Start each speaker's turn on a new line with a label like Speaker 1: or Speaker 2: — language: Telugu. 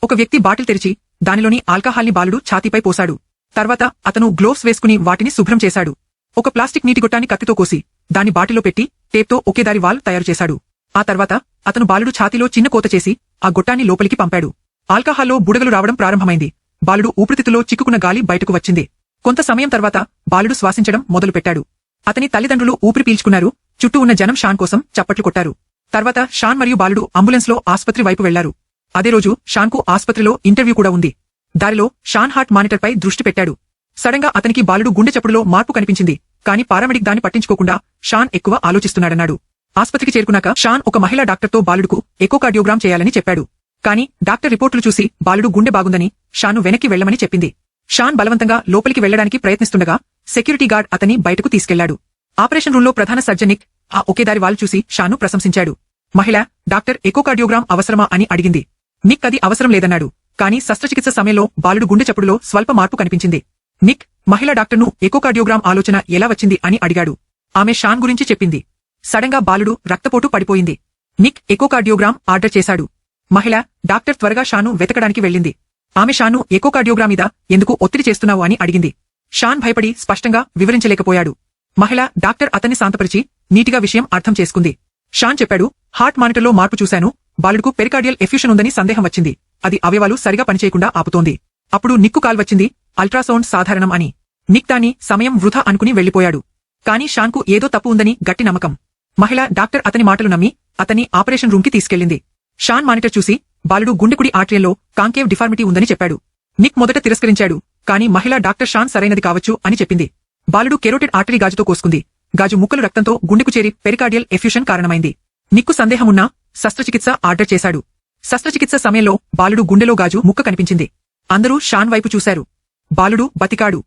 Speaker 1: ఒక వ్యక్తి బాటిల్ తెరిచి దానిలోని ఆల్కహాల్ని బాలుడు ఛాతీపై పోశాడు. తర్వాత అతను గ్లోవ్స్ వేసుకుని వాటిని శుభ్రం చేశాడు. ఒక ప్లాస్టిక్ నీటిగొట్టాన్ని కత్తితో కోసి దాన్ని బాటిల్లో పెట్టి టేప్తో ఒకేదారి వాల్వ్ తయారుచేశాడు. ఆ తర్వాత అతను బాలుడు ఛాతీలో చిన్న కోత చేసి ఆ గొట్టాన్ని లోపలికి పంపాడు. ఆల్కహాల్లో బుడగలు రావడం ప్రారంభమైంది. బాలుడు ఊపిరితిత్తులో చిక్కుకున్న గాలి బయటకు వచ్చింది. కొంత సమయం తర్వాత బాలుడు శ్వాసించడం మొదలుపెట్టాడు. అతని తల్లిదండ్రులు ఊపిరి పీల్చుకున్నారు. చుట్టూ ఉన్న జనం షాన్ కోసం చప్పట్లు కొట్టారు. తర్వాత షాన్ మరియు బాలుడు అంబులెన్స్ లో ఆస్పత్రి వైపు వెళ్లారు. అదే రోజు షాన్కు ఆస్పత్రిలో ఇంటర్వ్యూ కూడా ఉంది. దారిలో షాన్ హార్ట్ మానిటర్ పై దృష్టి పెట్టాడు. సడన్ గా అతనికి బాలుడు గుండె చప్పుడులో మార్పు కనిపించింది. కానీ పారామెడిక్ దాన్ని పట్టించుకోకుండా షాన్ ఎక్కువ ఆలోచిస్తున్నాడన్నాడు. ఆస్పత్రికి చేరుకున్నాక షాన్ ఒక మహిళా డాక్టర్తో బాలుడుకు ఎకోకార్డియోగ్రామ్ చేయాలని చెప్పాడు. కానీ డాక్టర్ రిపోర్టులు చూసి బాలుడు గుండె బాగుందని షాను వెనక్కి వెళ్లమని చెప్పింది. షాన్ బలవంతంగా లోపలికి వెళ్లడానికి ప్రయత్నిస్తుండగా సెక్యూరిటీ గార్డ్ అతన్ని బయటకు తీసుకెళ్లాడు. ఆపరేషన్ రూంలో ప్రధాన సర్జన్ నిక్ ఆ ఒకేదారి వాల్వ్ చూసి షాను ప్రశంసించాడు. మహిళ డాక్టర్ ఎకోకార్డియోగ్రామ్ అవసరమా అని అడిగింది. నిక్ అది అవసరం లేదన్నాడు. కానీ శస్త్రచికిత్స సమయంలో బాలుడు గుండె చప్పుడులో స్వల్ప మార్పు కనిపించింది. నిక్ మహిళా డాక్టర్ను ఎకోకార్డియోగ్రామ్ ఆలోచన ఎలా వచ్చింది అని అడిగాడు. ఆమె షాన్ గురించి చెప్పింది. సడన్ గా బాలుడు రక్తపోటు పడిపోయింది. నిక్ ఎకోకార్డియోగ్రామ్ ఆర్డర్ చేశాడు. మహిళ డాక్టర్ త్వరగా షాను వెతకడానికి వెళ్ళింది. ఆమె షాను ఎకోకార్డియోగ్రామ్ మీద ఎందుకు ఒత్తిడి చేస్తున్నావు అని అడిగింది. షాన్ భయపడి స్పష్టంగా వివరించలేకపోయాడు. మహిళ డాక్టర్ అతన్ని శాంతపరిచి నీటిగా విషయం అర్థం చేసుకుంది. షాన్ చెప్పాడు, హార్ట్ మానిటర్లో మార్పు చూశాను. బాలుడుకు పెరికార్డియల్ ఎఫ్యూషన్ ఉందని సందేహం వచ్చింది. అది అవయవాలు సరిగా పనిచేయకుండా ఆపుతోంది. అప్పుడు నిక్కు కాల్ వచ్చింది, అల్ట్రాసౌండ్ సాధారణం అని. నిక్ దాని సమయం వృధా అనుకుని వెళ్లిపోయాడు. కానీ షాన్కు ఏదో తప్పు ఉందని గట్టి నమ్మకం. మహిళ డాక్టర్ అతని మాటలు నమ్మి అతన్ని ఆపరేషన్ రూంకి తీసుకెళ్లింది. షాన్ మానిటర్ చూసి బాలుడు గుండెకుడి ఆర్టరీలో కాంకేవ్ డిఫార్మిటీ ఉందని చెప్పాడు. నిక్ మొదట తిరస్కరించాడు. కానీ మహిళా డాక్టర్ షాన్ సరైనది కావచ్చు అని చెప్పింది. బాలుడు కెరోటిడ్ ఆర్టరీ గాజుతో కోసుకుంది. గాజు ముక్కలు రక్తంతో గుండెకు చేరి పెరికార్డియల్ ఎఫ్యూషన్ కారణమైంది. నిక్కు సందేహమున్నా శస్త్రచికిత్స ఆర్డర్ చేశాడు. శస్త్రచికిత్స సమయంలో బాలుడు గుండెలో గాజు ముక్క కనిపించింది. అందరూ షాన్ వైపు చూశారు. బాలుడు బతికాడు.